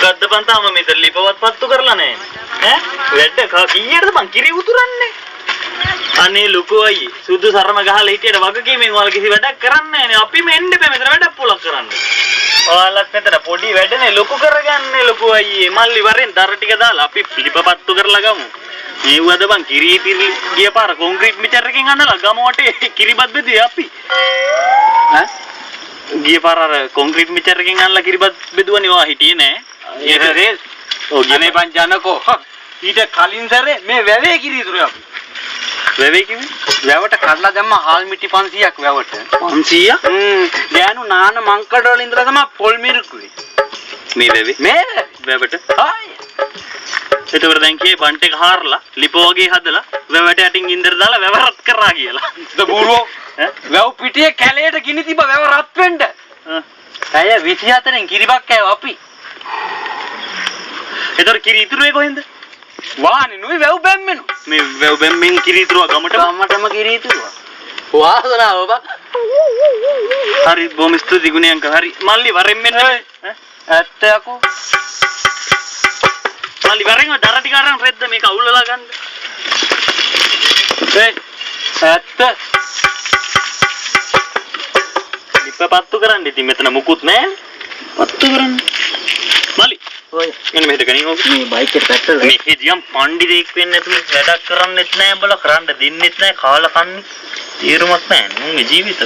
මොකද්ද බං තාම මෙතන ලිපවත් පත්තු කරලා නැහැ ඈ වැඩ කීයටද බං කිරි උතුරන්නේ අනේ ලොකෝ අයියේ සුදු සරම ගහලා හිටියට වගකීමෙන් ඔයාලා කිසි වැඩක් කරන්නේ නැහැ අපි මෙන්න බෑ මෙතන වැඩක් පොලක් කරන්න ඔයාලත් මෙතන පොඩි වැඩනේ ලොකු කරගන්නේ ලොකෝ අයියේ මල්ලි වරෙන් දර ටික දාලා අපි ලිපපත්තු කරලා ගමු මේවද බං කිරි ගිය පාර කොන්ක්‍රීට් මිචර් එකකින් අන්නලා ගම වටේ කිරිබත් බෙදුවේ අපි ඈ ගිය පාර අර කොන්ක්‍රීට් මිචර් එකකින් අන්නලා කිරිබත් බෙදුවනේ ඔයා හිටියේ නෑ ඒතරේ ඔව් අනේ පංචානකෝ ඊට කලින් සැරේ මේ වැවේ කිරි ඉතුරු අපි වැවේ කිව්වේ වැවට කඩලා දැම්ම හාල් මිටි 500ක් වැවට 500 ගෑනු නාන මංකඩ වල ඉඳලා තමයි පොල් මිරිකුවේ මේ වැවේ මේ වැවට හාය එතකොට දැන් කියේ බන්ට් එක හාරලා ලිපෝ වගේ හදලා වැවට යටින් ඉන්දර දාලා වැව රත් කරා කියලා බූරුවෝ වැව් පිටියේ කැලේට ගිනි තිබ්බ වැව රත් වෙන්න අය 24න් කිරිබක් කෑව අපි එතකොට කිරි ඉතුරුේ කොහෙන්ද වානේ නුයි වැව් බැම්මෙනු මේ වැව් බැම්මෙන් කිරි ඉතුරුවා ගමටම කිරි ඉතුරුවා වාසනාව බා හරි බොහොම ස්තුතියි ගුණේ අංකල් හරි මල්ලි වරෙන් මෙන්න ඇත්ත යකෝ මල්ලි වරෙන් දර ටික අරන් රෙද්ද මේක අවුල්ලලා ගන්න ඇත්ත ලිපපත්තු කරන්න ඉතින් මෙතන මුකුත් නැහැ පත්තු කරන්න මල්ලි ඔය එන්න මෙහෙට ගනින් ඕක මේ බයික් එක පැත්තට මේ හිදියම් පණ්ඩිතෙක් වෙන්න නැතුව වැඩක් කරන්නෙත් නැහැ බල කරන්න දෙන්නෙත් නැහැ කාලා කන්නේ තීරුමක් නැහැ නුඹේ ජීවිත